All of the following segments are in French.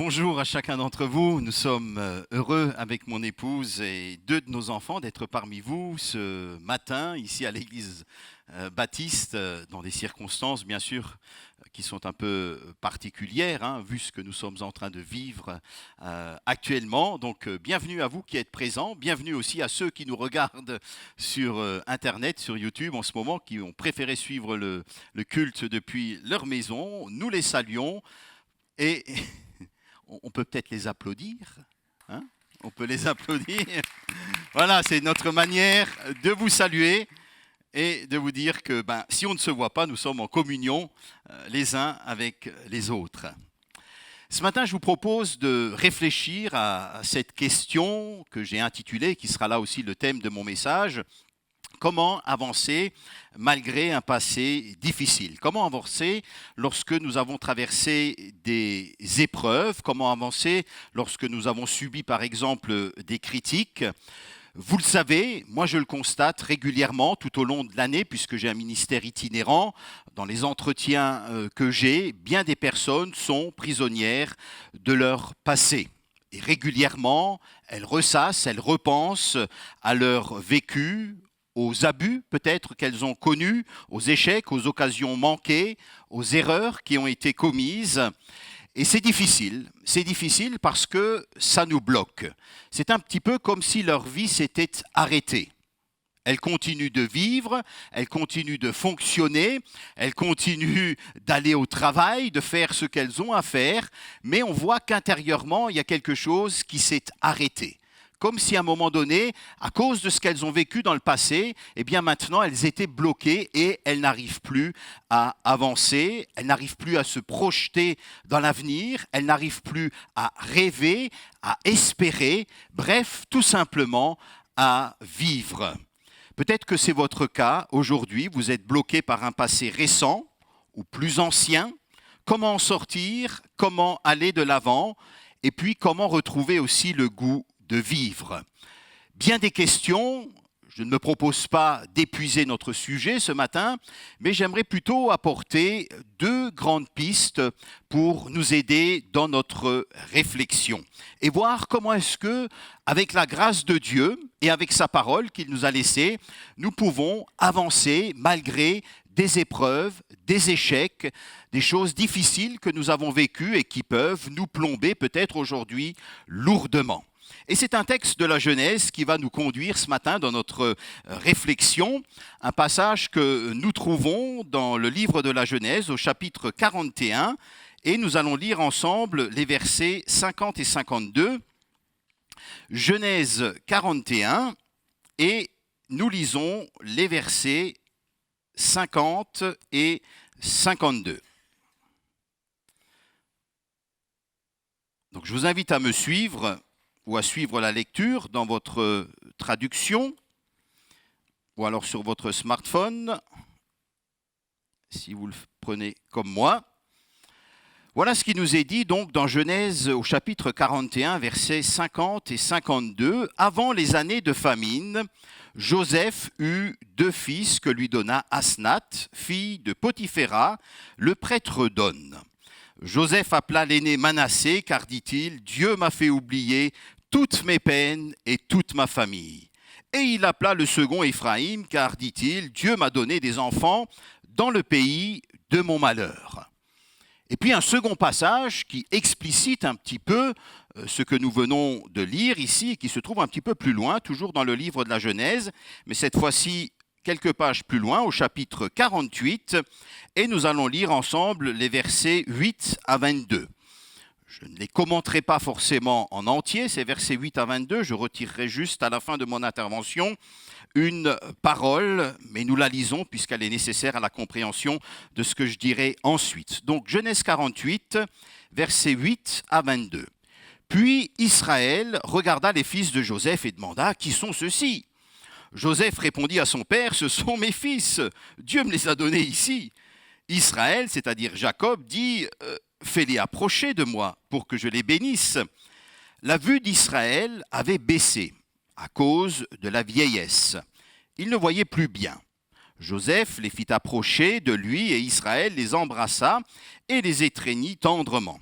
Bonjour à chacun d'entre vous. Nous sommes heureux avec mon épouse et deux de nos enfants d'être parmi vous ce matin ici à l'église baptiste dans des circonstances bien sûr qui sont un peu particulières vu ce que nous sommes en train de vivre actuellement. Donc bienvenue à vous qui êtes présents, bienvenue aussi à ceux qui nous regardent sur Internet, sur YouTube en ce moment, qui ont préféré suivre le culte depuis leur maison. Nous les saluons et on peut peut-être les applaudir, hein? On peut les applaudir. Voilà, c'est notre manière de vous saluer et de vous dire que si on ne se voit pas, nous sommes en communion les uns avec les autres. Ce matin, je vous propose de réfléchir à cette question que j'ai intitulée, qui sera là aussi le thème de mon message. Comment avancer malgré un passé difficile? Comment avancer lorsque nous avons traversé des épreuves? Comment avancer lorsque nous avons subi par exemple des critiques? Vous le savez, moi je le constate régulièrement tout au long de l'année puisque j'ai un ministère itinérant. Dans les entretiens que j'ai, bien des personnes sont prisonnières de leur passé. Et régulièrement, elles ressassent, elles repensent à leur vécu, aux abus peut-être qu'elles ont connus, aux échecs, aux occasions manquées, aux erreurs qui ont été commises. Et c'est difficile parce que ça nous bloque. C'est un petit peu comme si leur vie s'était arrêtée. Elles continuent de vivre, elles continuent de fonctionner, elles continuent d'aller au travail, de faire ce qu'elles ont à faire, mais on voit qu'intérieurement, il y a quelque chose qui s'est arrêté. Comme si à un moment donné, à cause de ce qu'elles ont vécu dans le passé, eh bien maintenant elles étaient bloquées et elles n'arrivent plus à avancer, elles n'arrivent plus à se projeter dans l'avenir, elles n'arrivent plus à rêver, à espérer, bref, tout simplement à vivre. Peut-être que c'est votre cas aujourd'hui, vous êtes bloqué par un passé récent ou plus ancien. Comment en sortir? Comment aller de l'avant? Et puis comment retrouver aussi le goût de vivre? Bien des questions. Je ne me propose pas d'épuiser notre sujet ce matin, mais j'aimerais plutôt apporter deux grandes pistes pour nous aider dans notre réflexion et voir comment est-ce que, avec la grâce de Dieu et avec sa parole qu'il nous a laissée, nous pouvons avancer malgré des épreuves, des échecs, des choses difficiles que nous avons vécues et qui peuvent nous plomber peut-être aujourd'hui lourdement. Et c'est un texte de la Genèse qui va nous conduire ce matin dans notre réflexion, un passage que nous trouvons dans le livre de la Genèse au chapitre 41, et nous allons lire ensemble les versets 50 et 52. Genèse 41, et nous lisons les versets 50 et 52. Donc je vous invite à me suivre ou à suivre la lecture dans votre traduction, ou alors sur votre smartphone, si vous le prenez comme moi. Voilà ce qui nous est dit donc dans Genèse au chapitre 41, versets 50 et 52. Avant les années de famine, Joseph eut deux fils que lui donna Asnath, fille de Potiphéra, le prêtre d'On. Joseph appela l'aîné Manassé, car, dit-il, Dieu m'a fait oublier toutes mes peines et toute ma famille. Et il appela le second Éphraïm, car, dit-il, Dieu m'a donné des enfants dans le pays de mon malheur. Et puis un second passage qui explicite un petit peu ce que nous venons de lire ici, et qui se trouve un petit peu plus loin, toujours dans le livre de la Genèse, mais cette fois-ci quelques pages plus loin, au chapitre 48, et nous allons lire ensemble les versets 8 à 22. Je ne les commenterai pas forcément en entier, ces versets 8 à 22, je retirerai juste à la fin de mon intervention une parole, mais nous la lisons puisqu'elle est nécessaire à la compréhension de ce que je dirai ensuite. Donc Genèse 48, versets 8 à 22. Puis Israël regarda les fils de Joseph et demanda « Qui sont ceux-ci » Joseph répondit à son père, « Ce sont mes fils, Dieu me les a donnés ici. » Israël, c'est-à-dire Jacob, dit « Fais-les approcher de moi pour que je les bénisse. » La vue d'Israël avait baissé à cause de la vieillesse. Il ne voyait plus bien. Joseph les fit approcher de lui et Israël les embrassa et les étreignit tendrement.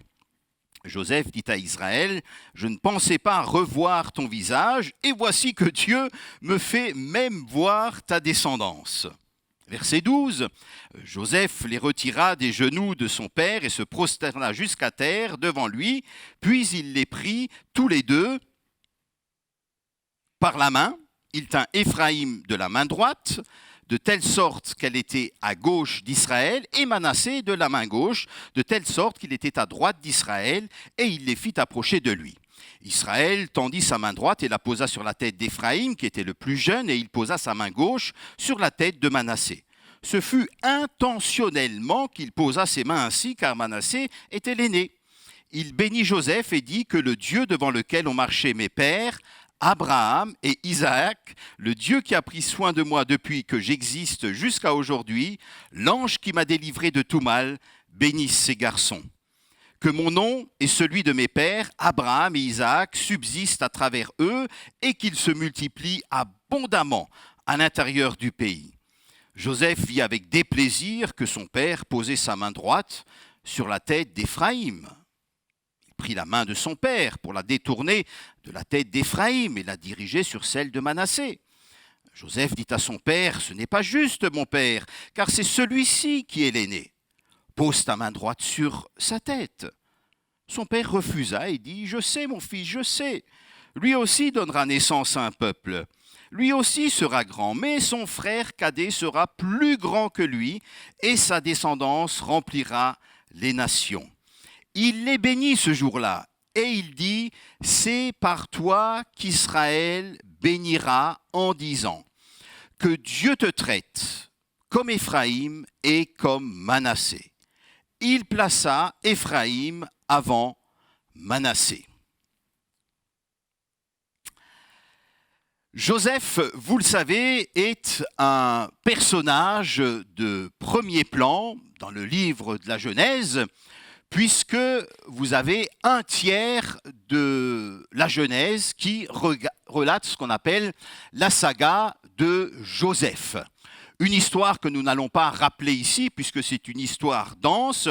Joseph dit à Israël, « Je ne pensais pas revoir ton visage, et voici que Dieu me fait même voir ta descendance. » Verset 12, Joseph les retira des genoux de son père et se prosterna jusqu'à terre devant lui, puis il les prit tous les deux par la main. Il tint Éphraïm de la main droite, de telle sorte qu'elle était à gauche d'Israël, et Manassé de la main gauche, de telle sorte qu'il était à droite d'Israël, et il les fit approcher de lui. Israël tendit sa main droite et la posa sur la tête d'Éphraïm, qui était le plus jeune, et il posa sa main gauche sur la tête de Manassé. Ce fut intentionnellement qu'il posa ses mains ainsi, car Manassé était l'aîné. Il bénit Joseph et dit que le Dieu devant lequel ont marché mes pères, Abraham et Isaac, le Dieu qui a pris soin de moi depuis que j'existe jusqu'à aujourd'hui, l'ange qui m'a délivré de tout mal, bénisse ces garçons. Que mon nom et celui de mes pères, Abraham et Isaac, subsistent à travers eux et qu'ils se multiplient abondamment à l'intérieur du pays. Joseph vit avec déplaisir que son père posait sa main droite sur la tête d'Éphraïm. Il prit la main de son père pour la détourner de la tête d'Éphraïm et la diriger sur celle de Manassé. Joseph dit à son père, « Ce n'est pas juste, mon père, car c'est celui-ci qui est l'aîné. Pose ta main droite sur sa tête. » Son père refusa et dit, « Je sais, mon fils, je sais. Lui aussi donnera naissance à un peuple. Lui aussi sera grand, mais son frère cadet sera plus grand que lui, et sa descendance remplira les nations. » Il les bénit ce jour-là, et il dit, « C'est par toi qu'Israël bénira en disant, que Dieu te traite comme Éphraïm et comme Manassé. » Il plaça Éphraïm avant Manassé. Joseph, vous le savez, est un personnage de premier plan dans le livre de la Genèse, puisque vous avez un tiers de la Genèse qui relate ce qu'on appelle la saga de Joseph. Une histoire que nous n'allons pas rappeler ici, puisque c'est une histoire dense,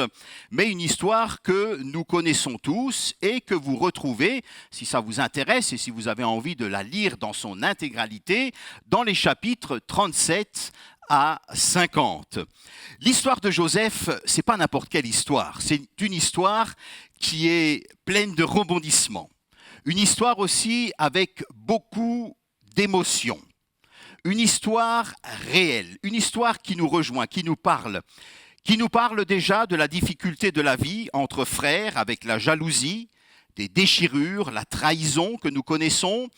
mais une histoire que nous connaissons tous et que vous retrouvez, si ça vous intéresse et si vous avez envie de la lire dans son intégralité, dans les chapitres 37 à 50. L'histoire de Joseph, c'est pas n'importe quelle histoire, c'est une histoire qui est pleine de rebondissements. Une histoire aussi avec beaucoup d'émotions. Une histoire réelle, une histoire qui nous rejoint, qui nous parle déjà de la difficulté de la vie entre frères avec la jalousie, des déchirures, la trahison que nous connaissons,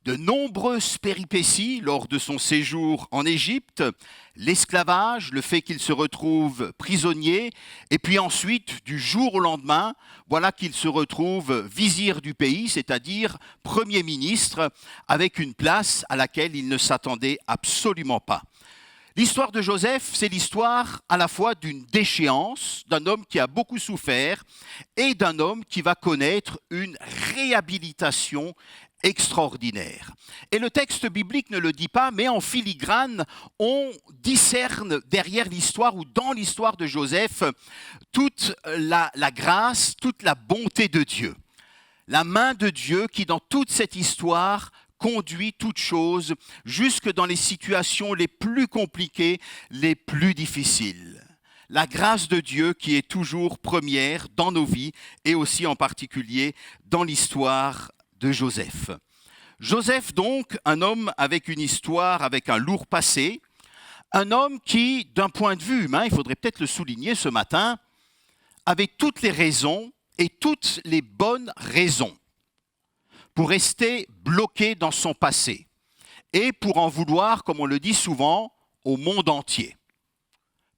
de nombreuses péripéties lors de son séjour en Égypte, l'esclavage, le fait qu'il se retrouve prisonnier, et puis ensuite, du jour au lendemain, voilà qu'il se retrouve vizir du pays, c'est-à-dire Premier ministre, avec une place à laquelle il ne s'attendait absolument pas. L'histoire de Joseph, c'est l'histoire à la fois d'une déchéance, d'un homme qui a beaucoup souffert et d'un homme qui va connaître une réhabilitation extraordinaire. Et le texte biblique ne le dit pas, mais en filigrane, on discerne derrière l'histoire ou dans l'histoire de Joseph toute la grâce, toute la bonté de Dieu. La main de Dieu qui, dans toute cette histoire, conduit toutes choses jusque dans les situations les plus compliquées, les plus difficiles. La grâce de Dieu qui est toujours première dans nos vies et aussi en particulier dans l'histoire de Joseph. Joseph donc, un homme avec une histoire, avec un lourd passé, un homme qui, d'un point de vue humain, il faudrait peut-être le souligner ce matin, avait toutes les raisons et toutes les bonnes raisons pour rester bloqué dans son passé et pour en vouloir, comme on le dit souvent, au monde entier.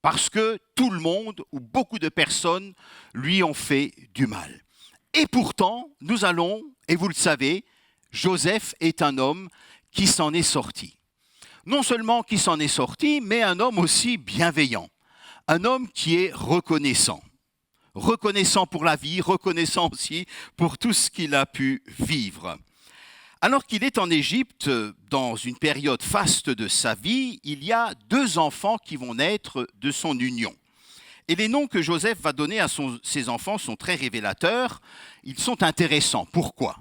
Parce que tout le monde ou beaucoup de personnes lui ont fait du mal. Et pourtant, nous allons, et vous le savez, Joseph est un homme qui s'en est sorti. Non seulement qui s'en est sorti, mais un homme aussi bienveillant. Un homme qui est reconnaissant. Reconnaissant pour la vie, reconnaissant aussi pour tout ce qu'il a pu vivre. Alors qu'il est en Égypte, dans une période faste de sa vie, il y a 2 enfants qui vont naître de son union. Et les noms que Joseph va donner à ses enfants sont très révélateurs. Ils sont intéressants. Pourquoi ?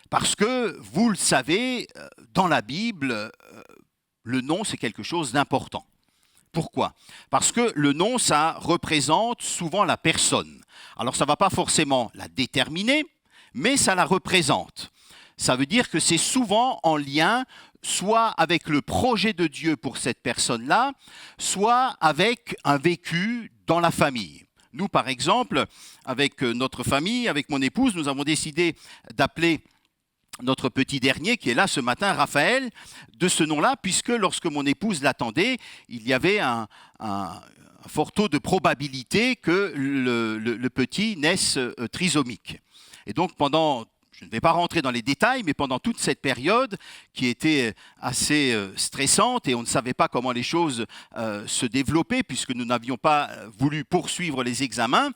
Parce que, vous le savez, dans la Bible, le nom, c'est quelque chose d'important. Pourquoi ? Parce que le nom, ça représente souvent la personne. Alors, ça ne va pas forcément la déterminer, mais ça la représente. Ça veut dire que c'est souvent en lien soit avec le projet de Dieu pour cette personne-là, soit avec un vécu dans la famille. Nous, par exemple, avec notre famille, avec mon épouse, nous avons décidé d'appeler notre petit dernier, qui est là ce matin, Raphaël, de ce nom-là, puisque lorsque mon épouse l'attendait, il y avait un fort taux de probabilité que le petit naisse trisomique. Et donc je ne vais pas rentrer dans les détails, mais pendant toute cette période qui était assez stressante et on ne savait pas comment les choses se développaient puisque nous n'avions pas voulu poursuivre les examens,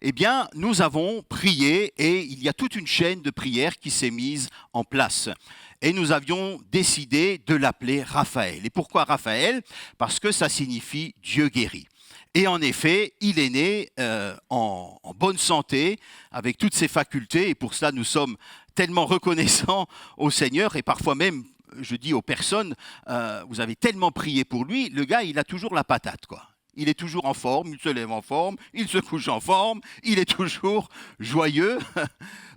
eh bien, nous avons prié et il y a toute une chaîne de prières qui s'est mise en place. Et nous avions décidé de l'appeler Raphaël. Et pourquoi Raphaël ? Parce que ça signifie Dieu guérit. Et en effet, il est né en bonne santé, avec toutes ses facultés, et pour cela nous sommes tellement reconnaissants au Seigneur, et parfois même, je dis aux personnes, vous avez tellement prié pour lui, le gars, il a toujours la patate, quoi. Il est toujours en forme, il se lève en forme, il se couche en forme, il est toujours joyeux.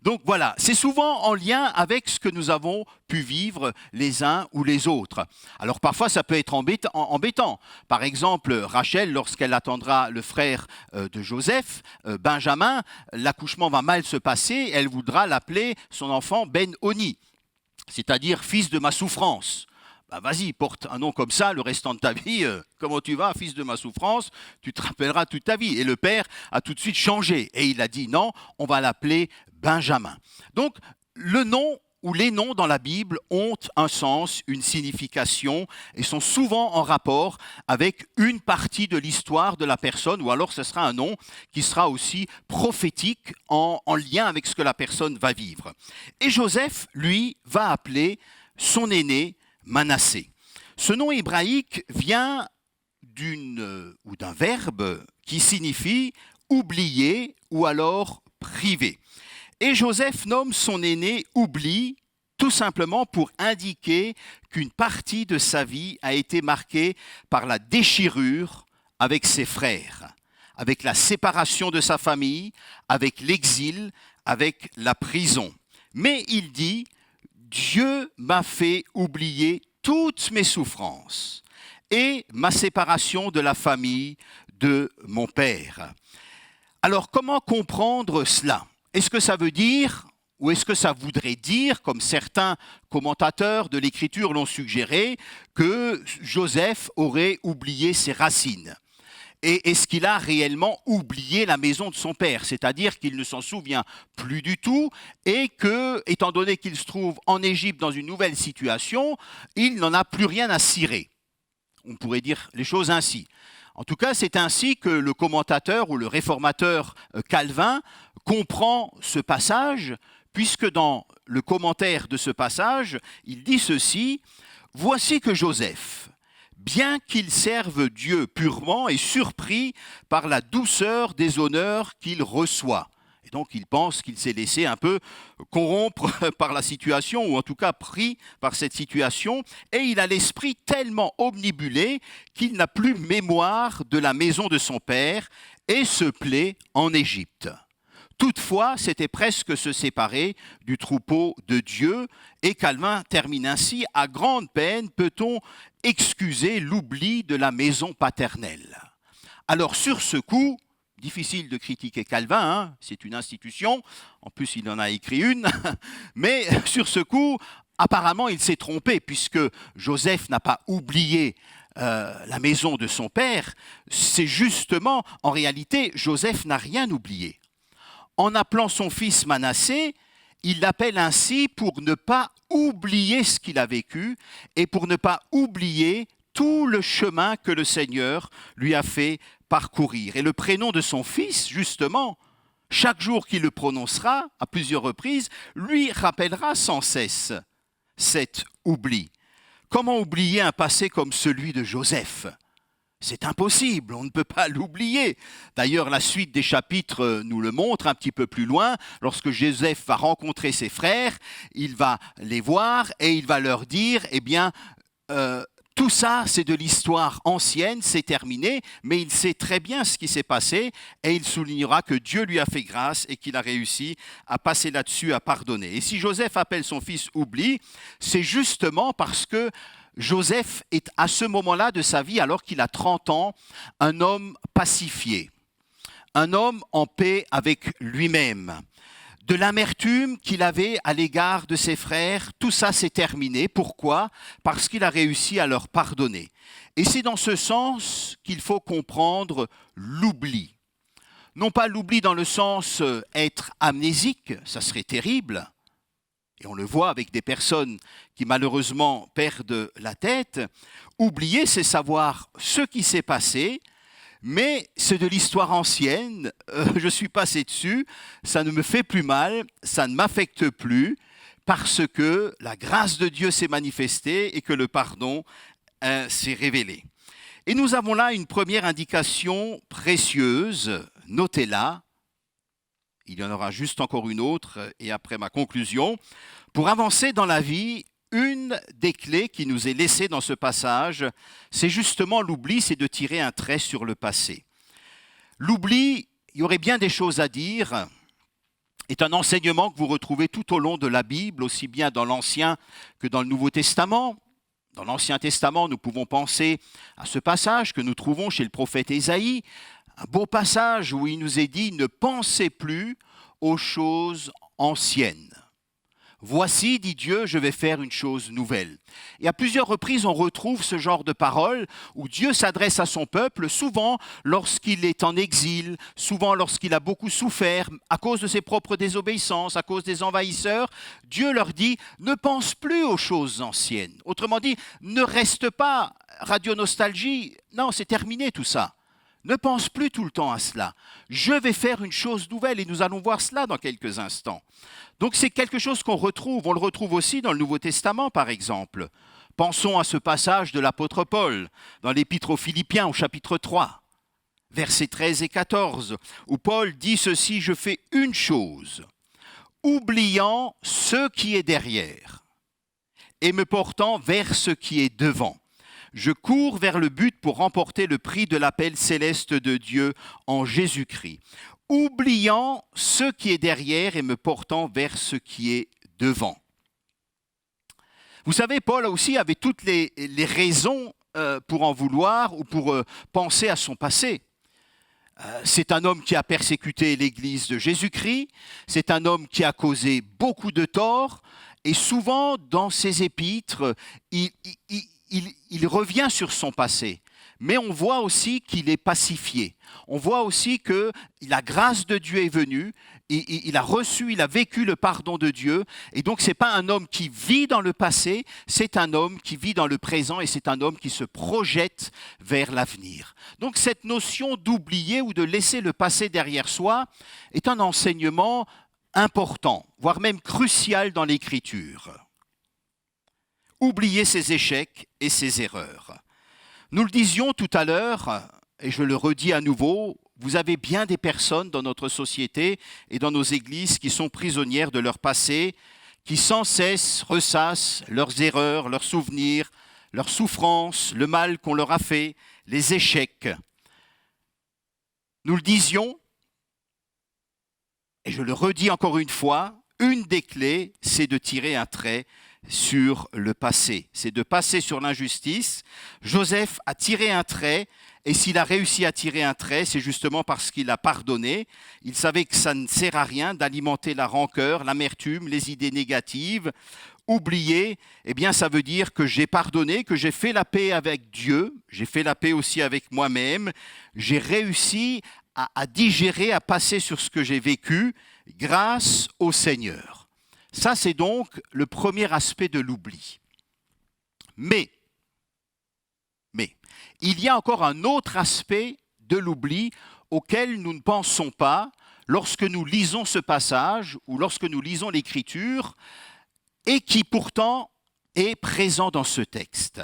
Donc voilà, c'est souvent en lien avec ce que nous avons pu vivre les uns ou les autres. Alors parfois ça peut être embêtant. Par exemple, Rachel, lorsqu'elle attendra le frère de Joseph, Benjamin, l'accouchement va mal se passer, elle voudra l'appeler son enfant Ben-Oni, c'est-à-dire fils de ma souffrance. Ben vas-y, porte un nom comme ça le restant de ta vie. Comment tu vas, fils de ma souffrance ? Tu te rappelleras toute ta vie. Et le père a tout de suite changé. Et il a dit non, on va l'appeler Benjamin. Donc, le nom ou les noms dans la Bible ont un sens, une signification et sont souvent en rapport avec une partie de l'histoire de la personne, ou alors ce sera un nom qui sera aussi prophétique en lien avec ce que la personne va vivre. Et Joseph, lui, va appeler son aîné Manassé. Ce nom hébraïque vient d'un verbe qui signifie oublier ou alors priver. Et Joseph nomme son aîné oubli tout simplement pour indiquer qu'une partie de sa vie a été marquée par la déchirure avec ses frères, avec la séparation de sa famille, avec l'exil, avec la prison. Mais il dit Dieu m'a fait oublier toutes mes souffrances et ma séparation de la famille de mon père. Alors, comment comprendre cela ? Est-ce que ça veut dire, ou est-ce que ça voudrait dire, comme certains commentateurs de l'Écriture l'ont suggéré, que Joseph aurait oublié ses racines ? Et est-ce qu'il a réellement oublié la maison de son père ? C'est-à-dire qu'il ne s'en souvient plus du tout et que, étant donné qu'il se trouve en Égypte dans une nouvelle situation, il n'en a plus rien à cirer. On pourrait dire les choses ainsi. En tout cas, c'est ainsi que le commentateur ou le réformateur Calvin comprend ce passage, puisque dans le commentaire de ce passage, il dit ceci : « Voici que Joseph, bien qu'il serve Dieu purement, est surpris par la douceur des honneurs qu'il reçoit. » Et donc il pense qu'il s'est laissé un peu corrompre par la situation, ou en tout cas pris par cette situation, et il a l'esprit tellement omnibulé qu'il n'a plus mémoire de la maison de son père et se plaît en Égypte. Toutefois, c'était presque se séparer du troupeau de Dieu, et Calvin termine ainsi : « À grande peine peut-on excuser l'oubli de la maison paternelle. » Alors sur ce coup, difficile de critiquer Calvin, hein, c'est une institution, en plus il en a écrit une, mais sur ce coup, apparemment il s'est trompé, puisque Joseph n'a pas oublié la maison de son père. C'est justement, en réalité, Joseph n'a rien oublié. En appelant son fils Manassé, il l'appelle ainsi pour ne pas oublier ce qu'il a vécu et pour ne pas oublier tout le chemin que le Seigneur lui a fait parcourir. Et le prénom de son fils, justement, chaque jour qu'il le prononcera, à plusieurs reprises, lui rappellera sans cesse cet oubli. Comment oublier un passé comme celui de Joseph ? C'est impossible, on ne peut pas l'oublier. D'ailleurs, la suite des chapitres nous le montre un petit peu plus loin. Lorsque Joseph va rencontrer ses frères, il va les voir et il va leur dire, eh bien, tout ça, c'est de l'histoire ancienne, c'est terminé, mais il sait très bien ce qui s'est passé et il soulignera que Dieu lui a fait grâce et qu'il a réussi à passer là-dessus, à pardonner. Et si Joseph appelle son fils oubli, c'est justement parce que Joseph est à ce moment-là de sa vie, alors qu'il a 30 ans, un homme pacifié, un homme en paix avec lui-même. De l'amertume qu'il avait à l'égard de ses frères, tout ça s'est terminé. Pourquoi ? Parce qu'il a réussi à leur pardonner. Et c'est dans ce sens qu'il faut comprendre l'oubli. Non pas l'oubli dans le sens être amnésique, ça serait terrible. Et on le voit avec des personnes qui malheureusement perdent la tête. Oublier, c'est savoir ce qui s'est passé, mais c'est de l'histoire ancienne, je suis passé dessus, ça ne me fait plus mal, ça ne m'affecte plus, parce que la grâce de Dieu s'est manifestée et que le pardon s'est révélé. Et nous avons là une première indication précieuse, notez-la. Il y en aura juste encore une autre, et après ma conclusion. Pour avancer dans la vie, une des clés qui nous est laissée dans ce passage, c'est justement l'oubli, c'est de tirer un trait sur le passé. L'oubli, il y aurait bien des choses à dire, est un enseignement que vous retrouvez tout au long de la Bible, aussi bien dans l'Ancien que dans le Nouveau Testament. Dans l'Ancien Testament, nous pouvons penser à ce passage que nous trouvons chez le prophète Ésaïe, un beau passage où il nous est dit « Ne pensez plus aux choses anciennes. Voici, dit Dieu, je vais faire une chose nouvelle. » Et à plusieurs reprises, on retrouve ce genre de paroles où Dieu s'adresse à son peuple, souvent lorsqu'il est en exil, souvent lorsqu'il a beaucoup souffert à cause de ses propres désobéissances, à cause des envahisseurs. Dieu leur dit « Ne pense plus aux choses anciennes. » Autrement dit, ne reste pas radio nostalgie. Non, c'est terminé tout ça. Ne pense plus tout le temps à cela. Je vais faire une chose nouvelle et nous allons voir cela dans quelques instants. Donc c'est quelque chose qu'on retrouve. On le retrouve aussi dans le Nouveau Testament, par exemple. Pensons à ce passage de l'apôtre Paul dans l'Épître aux Philippiens au chapitre 3, versets 13 et 14, où Paul dit ceci « Je fais une chose, oubliant ce qui est derrière et me portant vers ce qui est devant. Je cours vers le but pour remporter le prix de l'appel céleste de Dieu en Jésus-Christ, oubliant ce qui est derrière et me portant vers ce qui est devant. » Vous savez, Paul aussi avait toutes les raisons pour en vouloir ou pour penser à son passé. C'est un homme qui a persécuté l'Église de Jésus-Christ, c'est un homme qui a causé beaucoup de tort, et souvent dans ses épîtres, il revient sur son passé, mais on voit aussi qu'il est pacifié. On voit aussi que la grâce de Dieu est venue, il a reçu, il a vécu le pardon de Dieu, et donc ce n'est pas un homme qui vit dans le passé, c'est un homme qui vit dans le présent, et c'est un homme qui se projette vers l'avenir. Donc cette notion d'oublier ou de laisser le passé derrière soi est un enseignement important, voire même crucial dans l'Écriture. Oublier ses échecs et ses erreurs. Nous le disions tout à l'heure, et je le redis à nouveau, vous avez bien des personnes dans notre société et dans nos églises qui sont prisonnières de leur passé, qui sans cesse ressassent leurs erreurs, leurs souvenirs, leurs souffrances, le mal qu'on leur a fait, les échecs. Nous le disions, et je le redis encore une fois, une des clés, c'est de tirer un trait sur le passé. C'est de passer sur l'injustice. Joseph a tiré un trait, et s'il a réussi à tirer un trait, c'est justement parce qu'il a pardonné. Il savait que ça ne sert à rien d'alimenter la rancœur, l'amertume, les idées négatives. Oublier, eh bien, ça veut dire que j'ai pardonné, que j'ai fait la paix avec Dieu, j'ai fait la paix aussi avec moi-même, j'ai réussi à digérer, à passer sur ce que j'ai vécu grâce au Seigneur. Ça, c'est donc le premier aspect de l'oubli. Mais, il y a encore un autre aspect de l'oubli auquel nous ne pensons pas lorsque nous lisons ce passage ou lorsque nous lisons l'Écriture et qui pourtant est présent dans ce texte.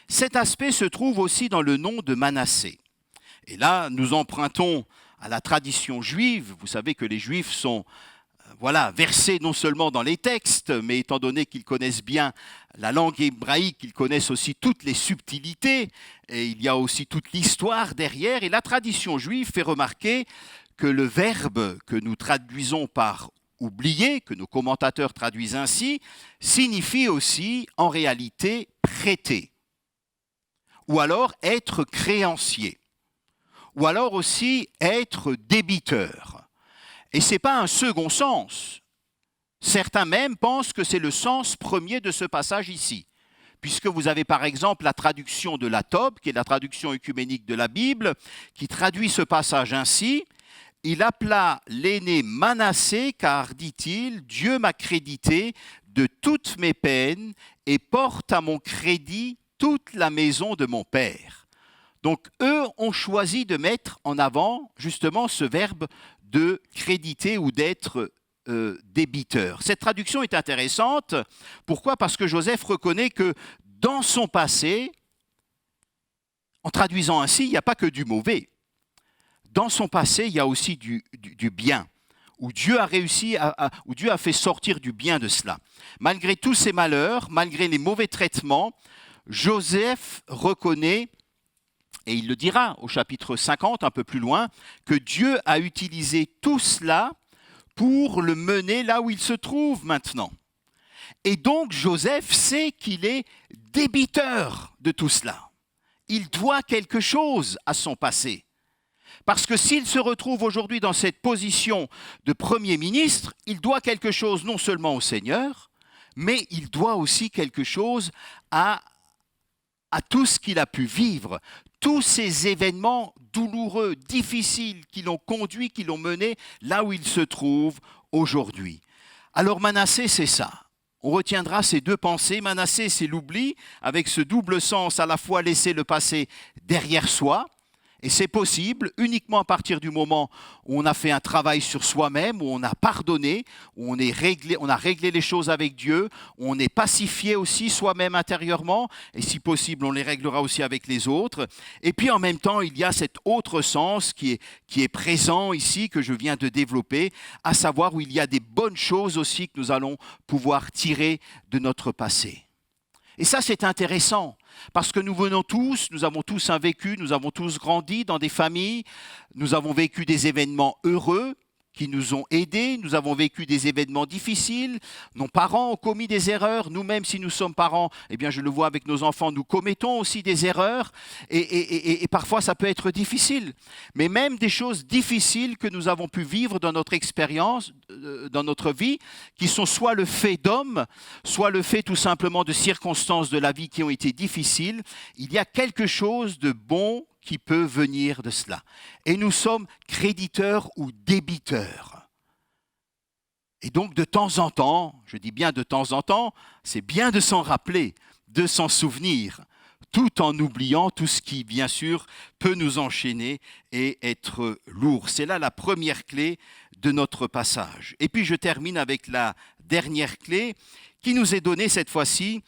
Cet aspect se trouve aussi dans le nom de Manassé. Et là, nous empruntons à la tradition juive. Vous savez que les Juifs sont versés non seulement dans les textes, mais étant donné qu'ils connaissent bien la langue hébraïque, ils connaissent aussi toutes les subtilités, et il y a aussi toute l'histoire derrière. Et la tradition juive fait remarquer que le verbe que nous traduisons par oublier, que nos commentateurs traduisent ainsi, signifie aussi en réalité prêter, ou alors être créancier, ou alors aussi être débiteur. Et ce n'est pas un second sens. Certains même pensent que c'est le sens premier de ce passage ici, puisque vous avez par exemple la traduction de la Tob, qui est la traduction œcuménique de la Bible, qui traduit ce passage ainsi. Il appela l'aîné Manassé, car, dit-il, Dieu m'a crédité de toutes mes peines et porte à mon crédit toute la maison de mon père. Donc, eux ont choisi de mettre en avant justement ce verbe de créditer ou d'être débiteur. Cette traduction est intéressante. Pourquoi ? Parce que Joseph reconnaît que dans son passé, en traduisant ainsi, il n'y a pas que du mauvais. Dans son passé, il y a aussi du bien, où Dieu a réussi, où Dieu a fait sortir du bien de cela. Malgré tous ses malheurs, malgré les mauvais traitements, Joseph reconnaît, et il le dira au chapitre 50, un peu plus loin, que Dieu a utilisé tout cela pour le mener là où il se trouve maintenant. Et donc Joseph sait qu'il est débiteur de tout cela. Il doit quelque chose à son passé. Parce que s'il se retrouve aujourd'hui dans cette position de Premier ministre, il doit quelque chose non seulement au Seigneur, mais il doit aussi quelque chose à tout ce qu'il a pu vivre, tous ces événements douloureux, difficiles qui l'ont conduit, qui l'ont mené là où il se trouve aujourd'hui. Alors Manassé, c'est ça. On retiendra ces deux pensées. Manassé, c'est l'oubli, avec ce double sens, à la fois laisser le passé derrière soi, et c'est possible uniquement à partir du moment où on a fait un travail sur soi-même, où on a pardonné, où on a réglé les choses avec Dieu, où on est pacifié aussi soi-même intérieurement, et si possible, on les réglera aussi avec les autres. Et puis en même temps, il y a cet autre sens qui est présent ici, que je viens de développer, à savoir où il y a des bonnes choses aussi que nous allons pouvoir tirer de notre passé. Et ça, c'est intéressant, parce que nous avons tous un vécu, nous avons tous grandi dans des familles, nous avons vécu des événements heureux qui nous ont aidés, nous avons vécu des événements difficiles, nos parents ont commis des erreurs, nous-mêmes, si nous sommes parents, eh bien, je le vois avec nos enfants, nous commettons aussi des erreurs, et parfois ça peut être difficile. Mais même des choses difficiles que nous avons pu vivre dans notre expérience, dans notre vie, qui sont soit le fait d'hommes, soit le fait tout simplement de circonstances de la vie qui ont été difficiles, il y a quelque chose de bon qui peut venir de cela. Et nous sommes créditeurs ou débiteurs. Et donc de temps en temps, je dis bien de temps en temps, c'est bien de s'en rappeler, de s'en souvenir, tout en oubliant tout ce qui, bien sûr, peut nous enchaîner et être lourd. C'est là la première clé de notre passage. Et puis je termine avec la dernière clé qui nous est donnée cette fois-ci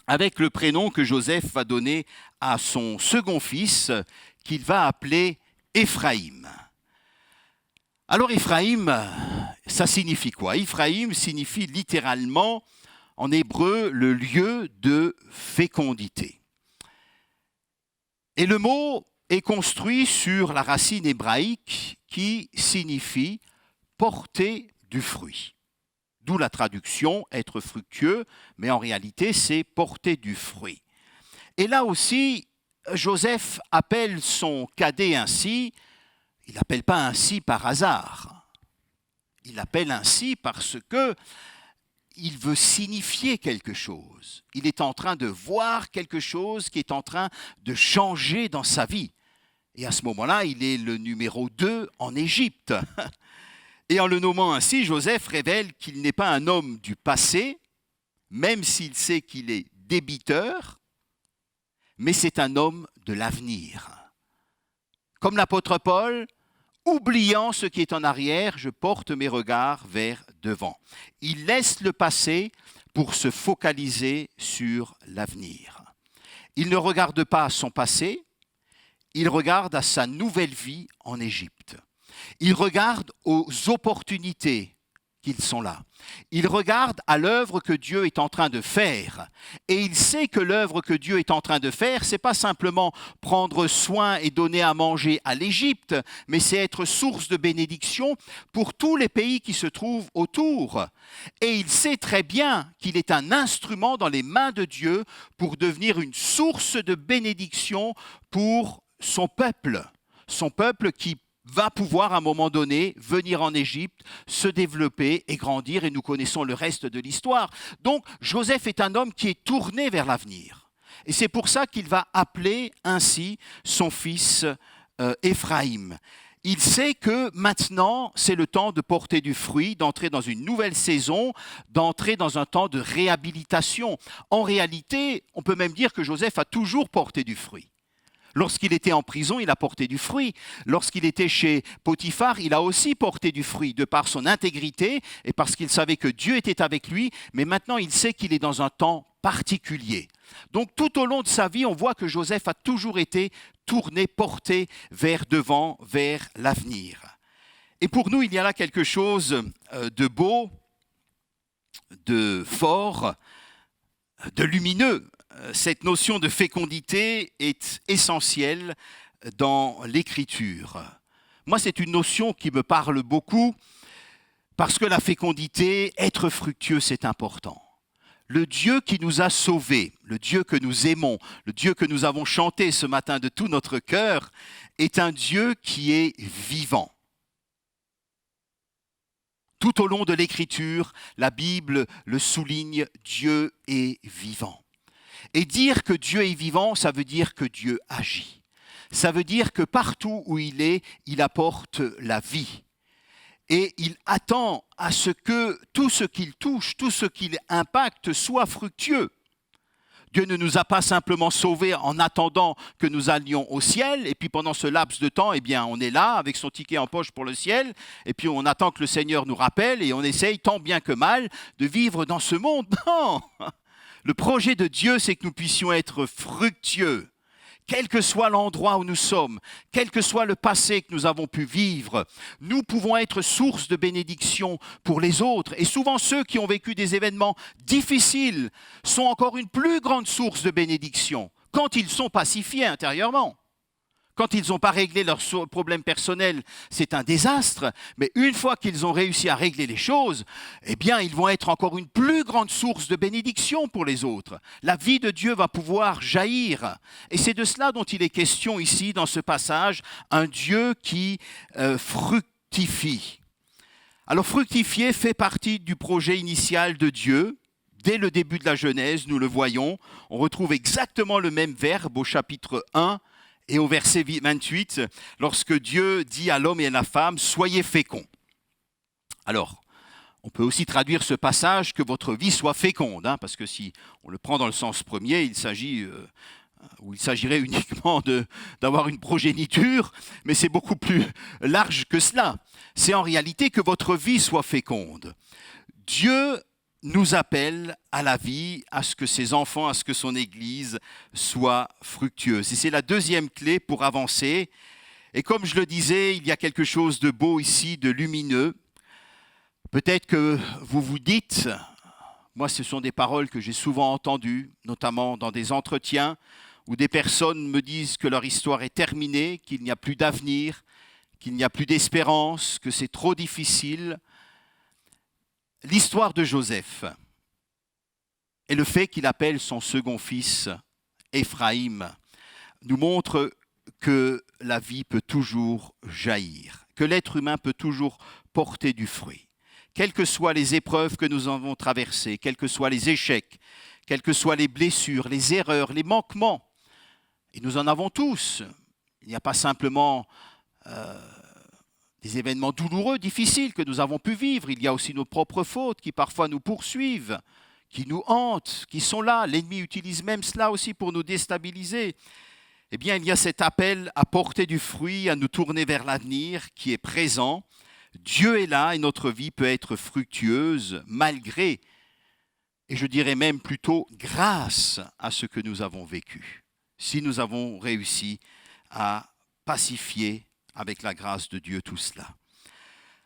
avec le prénom que Joseph va donner à son second fils, qu'il va appeler Éphraïm. Alors Éphraïm, ça signifie quoi ? Éphraïm signifie littéralement, en hébreu, le lieu de fécondité. Et le mot est construit sur la racine hébraïque qui signifie porter du fruit. D'où la traduction « être fructueux », mais en réalité, c'est porter du fruit. Et là aussi, Joseph appelle son cadet ainsi, il n'appelle pas ainsi par hasard. Il l'appelle ainsi parce que il veut signifier quelque chose. Il est en train de voir quelque chose qui est en train de changer dans sa vie. Et à ce moment-là, il est le numéro 2 en Égypte. Et en le nommant ainsi, Joseph révèle qu'il n'est pas un homme du passé, même s'il sait qu'il est débiteur, mais c'est un homme de l'avenir. Comme l'apôtre Paul, oubliant ce qui est en arrière, je porte mes regards vers devant. Il laisse le passé pour se focaliser sur l'avenir. Il ne regarde pas à son passé, il regarde à sa nouvelle vie en Égypte. Il regarde aux opportunités qu'ils sont là. Il regarde à l'œuvre que Dieu est en train de faire. Et il sait que l'œuvre que Dieu est en train de faire, c'est pas simplement prendre soin et donner à manger à l'Égypte, mais c'est être source de bénédiction pour tous les pays qui se trouvent autour. Et il sait très bien qu'il est un instrument dans les mains de Dieu pour devenir une source de bénédiction pour son peuple qui va pouvoir à un moment donné venir en Égypte, se développer et grandir, et nous connaissons le reste de l'histoire. Donc Joseph est un homme qui est tourné vers l'avenir. Et c'est pour ça qu'il va appeler ainsi son fils Éphraïm. Il sait que maintenant, c'est le temps de porter du fruit, d'entrer dans une nouvelle saison, d'entrer dans un temps de réhabilitation. En réalité, on peut même dire que Joseph a toujours porté du fruit. Lorsqu'il était en prison, il a porté du fruit. Lorsqu'il était chez Potiphar, il a aussi porté du fruit, de par son intégrité et parce qu'il savait que Dieu était avec lui. Mais maintenant, il sait qu'il est dans un temps particulier. Donc, tout au long de sa vie, on voit que Joseph a toujours été tourné, porté vers devant, vers l'avenir. Et pour nous, il y a là quelque chose de beau, de fort, de lumineux. Cette notion de fécondité est essentielle dans l'Écriture. Moi, c'est une notion qui me parle beaucoup parce que la fécondité, être fructueux, c'est important. Le Dieu qui nous a sauvés, le Dieu que nous aimons, le Dieu que nous avons chanté ce matin de tout notre cœur, est un Dieu qui est vivant. Tout au long de l'Écriture, la Bible le souligne, Dieu est vivant. Et dire que Dieu est vivant, ça veut dire que Dieu agit. Ça veut dire que partout où il est, il apporte la vie. Et il attend à ce que tout ce qu'il touche, tout ce qu'il impacte soit fructueux. Dieu ne nous a pas simplement sauvés en attendant que nous allions au ciel, et puis pendant ce laps de temps, eh bien, on est là avec son ticket en poche pour le ciel, et puis on attend que le Seigneur nous rappelle, et on essaye tant bien que mal de vivre dans ce monde. Non! Le projet de Dieu, c'est que nous puissions être fructueux. Quel que soit l'endroit où nous sommes, quel que soit le passé que nous avons pu vivre, nous pouvons être source de bénédiction pour les autres. Et souvent, ceux qui ont vécu des événements difficiles sont encore une plus grande source de bénédiction quand ils sont pacifiés intérieurement. Quand ils n'ont pas réglé leurs problèmes personnels, c'est un désastre. Mais une fois qu'ils ont réussi à régler les choses, eh bien, ils vont être encore une plus grande source de bénédiction pour les autres. La vie de Dieu va pouvoir jaillir. Et c'est de cela dont il est question ici dans ce passage, un Dieu qui fructifie. Alors, fructifier fait partie du projet initial de Dieu. Dès le début de la Genèse, nous le voyons, on retrouve exactement le même verbe au chapitre 1, et au verset 28, lorsque Dieu dit à l'homme et à la femme, « Soyez féconds ». Alors, on peut aussi traduire ce passage que votre vie soit féconde, parce que si on le prend dans le sens premier, il s'agirait uniquement d'avoir une progéniture, mais c'est beaucoup plus large que cela. C'est en réalité que votre vie soit féconde. Dieu nous appelle à la vie, à ce que ses enfants, à ce que son Église soit fructueuse. Et c'est la deuxième clé pour avancer. Et comme je le disais, il y a quelque chose de beau ici, de lumineux. Peut-être que vous vous dites, moi ce sont des paroles que j'ai souvent entendues, notamment dans des entretiens, où des personnes me disent que leur histoire est terminée, qu'il n'y a plus d'avenir, qu'il n'y a plus d'espérance, que c'est trop difficile. L'histoire de Joseph et le fait qu'il appelle son second fils Éphraïm nous montre que la vie peut toujours jaillir, que l'être humain peut toujours porter du fruit. Quelles que soient les épreuves que nous avons traversées, quels que soient les échecs, quelles que soient les blessures, les erreurs, les manquements, et nous en avons tous. Il n'y a pas simplement des événements douloureux, difficiles que nous avons pu vivre. Il y a aussi nos propres fautes qui parfois nous poursuivent, qui nous hantent, qui sont là. L'ennemi utilise même cela aussi pour nous déstabiliser. Eh bien, il y a cet appel à porter du fruit, à nous tourner vers l'avenir qui est présent. Dieu est là et notre vie peut être fructueuse malgré, et je dirais même plutôt grâce à ce que nous avons vécu. si nous avons réussi à pacifier avec la grâce de Dieu tout cela.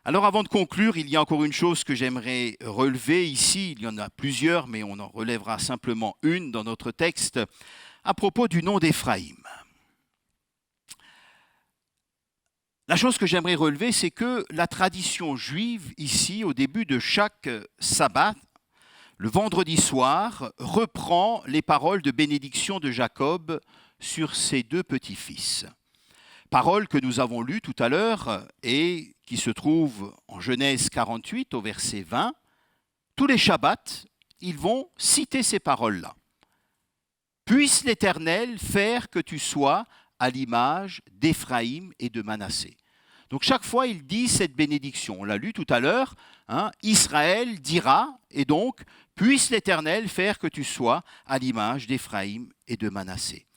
Alors avant de conclure, il y a encore une chose que j'aimerais relever ici. Il y en a plusieurs, mais on en relèvera simplement une dans notre texte à propos du nom d'Éphraïm. La chose que j'aimerais relever, c'est que la tradition juive, ici, au début de chaque sabbat, le vendredi soir, reprend les paroles de bénédiction de Jacob sur ses deux petits-fils. Paroles que nous avons lues tout à l'heure et qui se trouvent en Genèse 48 au verset 20. Tous les Shabbats, ils vont citer ces paroles-là. « Puisse l'Éternel faire que tu sois à l'image d'Éphraïm et de Manassé. » Donc chaque fois, il dit cette bénédiction. On l'a lu tout à l'heure. Israël dira, et donc, puisse l'Éternel faire que tu sois à l'image d'Éphraïm et de Manassé.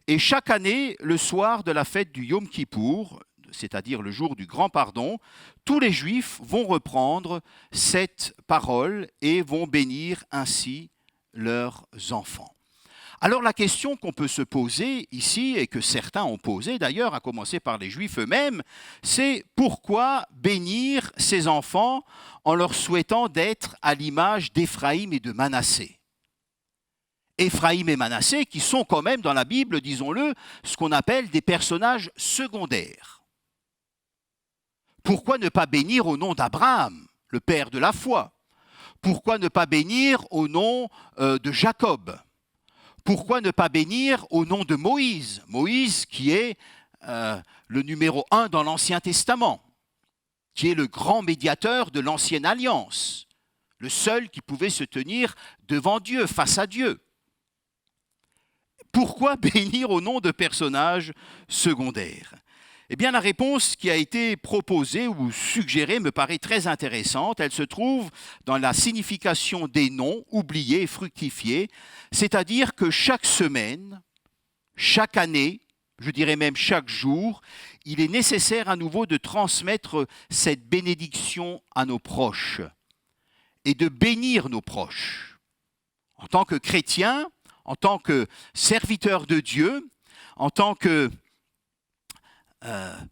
Et chaque année, le soir de la fête du Yom Kippour, c'est-à-dire le jour du grand pardon, tous les Juifs vont reprendre cette parole et vont bénir ainsi leurs enfants. Alors la question qu'on peut se poser ici, et que certains ont posée d'ailleurs, à commencer par les Juifs eux-mêmes, c'est pourquoi bénir ces enfants en leur souhaitant d'être à l'image d'Éphraïm et de Manassé. Éphraïm et Manassé qui sont quand même dans la Bible, disons-le, ce qu'on appelle des personnages secondaires. Pourquoi ne pas bénir au nom d'Abraham, le père de la foi? Pourquoi ne pas bénir au nom de Jacob? Pourquoi ne pas bénir au nom de Moïse? Moïse qui est le numéro 1 dans l'Ancien Testament, qui est le grand médiateur de l'Ancienne Alliance, le seul qui pouvait se tenir devant Dieu, face à Dieu. Pourquoi bénir au nom de personnages secondaires? Eh bien, la réponse qui a été proposée ou suggérée me paraît très intéressante. Elle se trouve dans la signification des noms oubliés et fructifiés, c'est-à-dire que chaque semaine, chaque année, je dirais même chaque jour, il est nécessaire à nouveau de transmettre cette bénédiction à nos proches et de bénir nos proches. En tant que chrétiens, en tant que serviteurs de Dieu, en tant que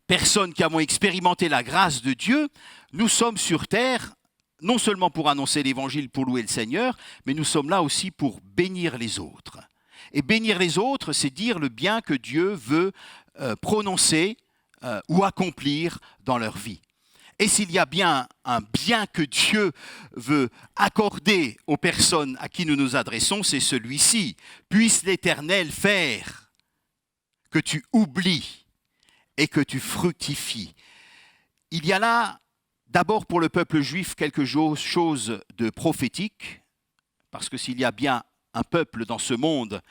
personnes qui avons expérimenté la grâce de Dieu, nous sommes sur terre, non seulement pour annoncer l'Évangile, pour louer le Seigneur, mais nous sommes là aussi pour bénir les autres. Et bénir les autres, c'est dire le bien que Dieu veut prononcer ou accomplir dans leur vie. Et s'il y a bien un bien que Dieu veut accorder aux personnes à qui nous nous adressons, c'est celui-ci. Puisse l'Éternel faire que tu oublies et que tu fructifies. Il y a là, d'abord pour le peuple juif, quelque chose de prophétique, parce que s'il y a bien un peuple dans ce monde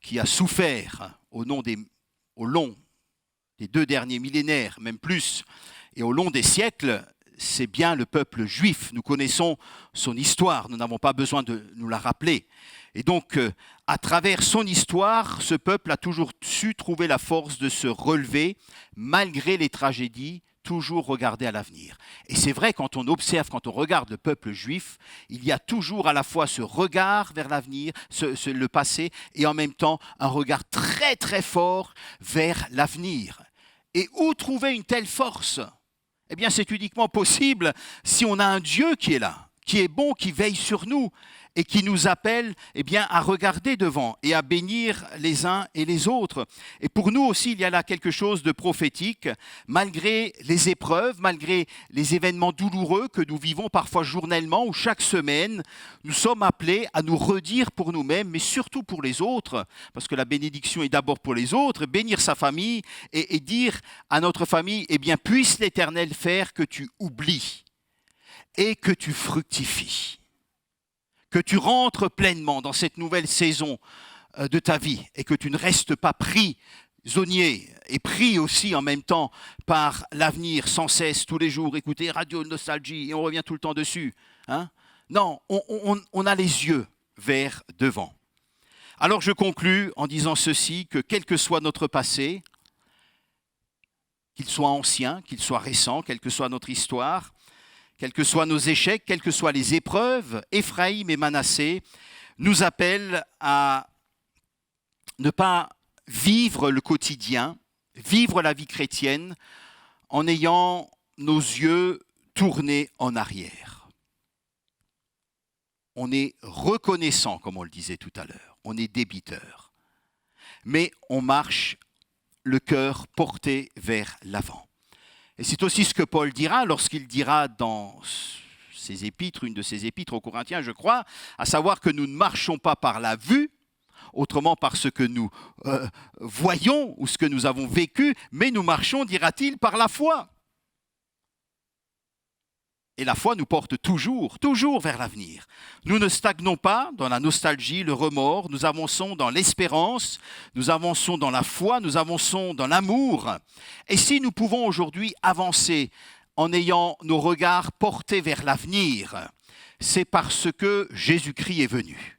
qui a souffert au long des 2 derniers millénaires, même plus, et au long des siècles, c'est bien le peuple juif. Nous connaissons son histoire, nous n'avons pas besoin de nous la rappeler. Et donc, à travers son histoire, ce peuple a toujours su trouver la force de se relever, malgré les tragédies, toujours regarder à l'avenir. Et c'est vrai, quand on observe, quand on regarde le peuple juif, il y a toujours à la fois ce regard vers l'avenir, le passé, et en même temps un regard très très fort vers l'avenir. Et où trouver une telle force? Eh bien, c'est uniquement possible si on a un Dieu qui est là, qui est bon, qui veille sur nous et qui nous appelle à regarder devant et à bénir les uns et les autres. Et pour nous aussi, il y a là quelque chose de prophétique, malgré les épreuves, malgré les événements douloureux que nous vivons parfois journellement ou chaque semaine, nous sommes appelés à nous redire pour nous-mêmes, mais surtout pour les autres, parce que la bénédiction est d'abord pour les autres, bénir sa famille et dire à notre famille, puisse l'Éternel faire que tu oublies et que tu fructifies. Que tu rentres pleinement dans cette nouvelle saison de ta vie et que tu ne restes pas prisonnier et pris aussi en même temps par l'avenir sans cesse, tous les jours, écouter Radio Nostalgie et on revient tout le temps dessus. Non, on a les yeux vers devant. Alors je conclus en disant ceci, que quel que soit notre passé, qu'il soit ancien, qu'il soit récent, quelle que soit notre histoire, quels que soient nos échecs, quelles que soient les épreuves, Éphraïm et Manassé nous appellent à ne pas vivre le quotidien, vivre la vie chrétienne en ayant nos yeux tournés en arrière. On est reconnaissant, comme on le disait tout à l'heure, on est débiteur, mais on marche le cœur porté vers l'avant. Et c'est aussi ce que Paul dira lorsqu'il dira dans ses épîtres, une de ses épîtres aux Corinthiens, je crois, à savoir que nous ne marchons pas par la vue, autrement par ce que nous voyons ou ce que nous avons vécu, mais nous marchons, dira-t-il, par la foi. Et la foi nous porte toujours vers l'avenir. Nous ne stagnons pas dans la nostalgie, le remords, nous avançons dans l'espérance, nous avançons dans la foi, nous avançons dans l'amour. Et si nous pouvons aujourd'hui avancer en ayant nos regards portés vers l'avenir, c'est parce que Jésus-Christ est venu.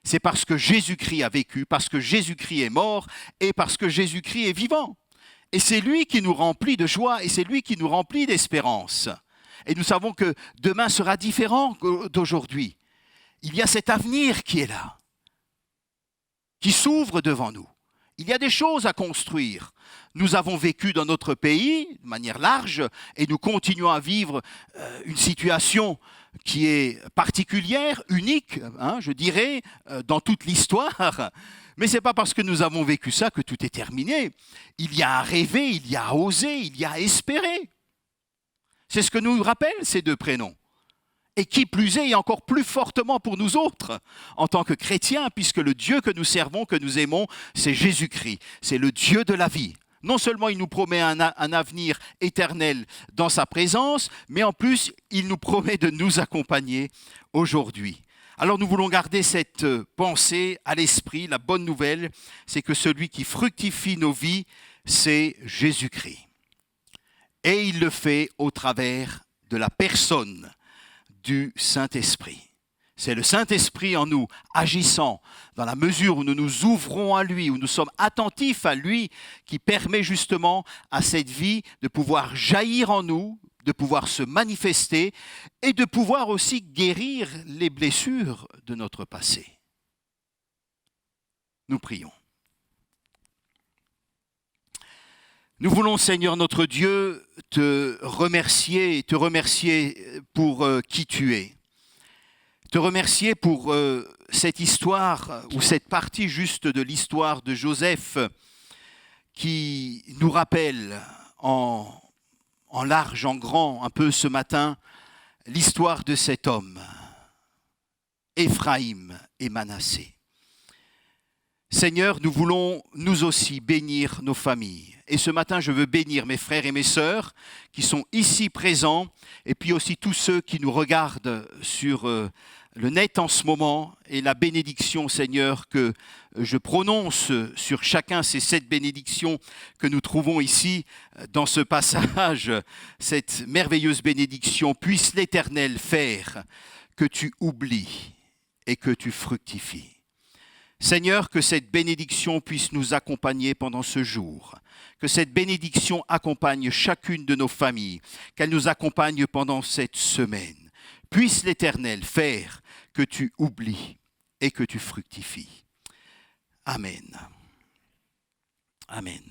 C'est parce que Jésus-Christ a vécu, parce que Jésus-Christ est mort et parce que Jésus-Christ est vivant. Et c'est lui qui nous remplit de joie et c'est lui qui nous remplit d'espérance. Et nous savons que demain sera différent d'aujourd'hui. Il y a cet avenir qui est là, qui s'ouvre devant nous. Il y a des choses à construire. Nous avons vécu dans notre pays de manière large et nous continuons à vivre une situation qui est particulière, unique, je dirais, dans toute l'histoire. Mais ce n'est pas parce que nous avons vécu ça que tout est terminé. Il y a à rêver, il y a à oser, il y a à espérer. C'est ce que nous rappellent ces deux prénoms. Et qui plus est, et encore plus fortement pour nous autres, en tant que chrétiens, puisque le Dieu que nous servons, que nous aimons, c'est Jésus-Christ. C'est le Dieu de la vie. Non seulement il nous promet un avenir éternel dans sa présence, mais en plus, il nous promet de nous accompagner aujourd'hui. Alors nous voulons garder cette pensée à l'esprit. La bonne nouvelle, c'est que celui qui fructifie nos vies, c'est Jésus-Christ. Et il le fait au travers de la personne du Saint-Esprit. C'est le Saint-Esprit en nous, agissant dans la mesure où nous nous ouvrons à lui, où nous sommes attentifs à lui, qui permet justement à cette vie de pouvoir jaillir en nous, de pouvoir se manifester et de pouvoir aussi guérir les blessures de notre passé. Nous prions. Nous voulons, Seigneur notre Dieu, te remercier pour qui tu es. Te remercier pour cette histoire, ou cette partie juste de l'histoire de Joseph, qui nous rappelle en large, en grand, un peu ce matin, l'histoire de cet homme, Éphraïm et Manassé. Seigneur, nous voulons nous aussi bénir nos familles. Et ce matin, je veux bénir mes frères et mes sœurs qui sont ici présents et puis aussi tous ceux qui nous regardent sur le net en ce moment. Et la bénédiction, Seigneur, que je prononce sur chacun, ces 7 bénédictions que nous trouvons ici dans ce passage, cette merveilleuse bénédiction, puisse l'Éternel faire que tu oublies et que tu fructifies. Seigneur, que cette bénédiction puisse nous accompagner pendant ce jour, que cette bénédiction accompagne chacune de nos familles, qu'elle nous accompagne pendant cette semaine. Puisse l'Éternel faire que tu oublies et que tu fructifies. Amen. Amen.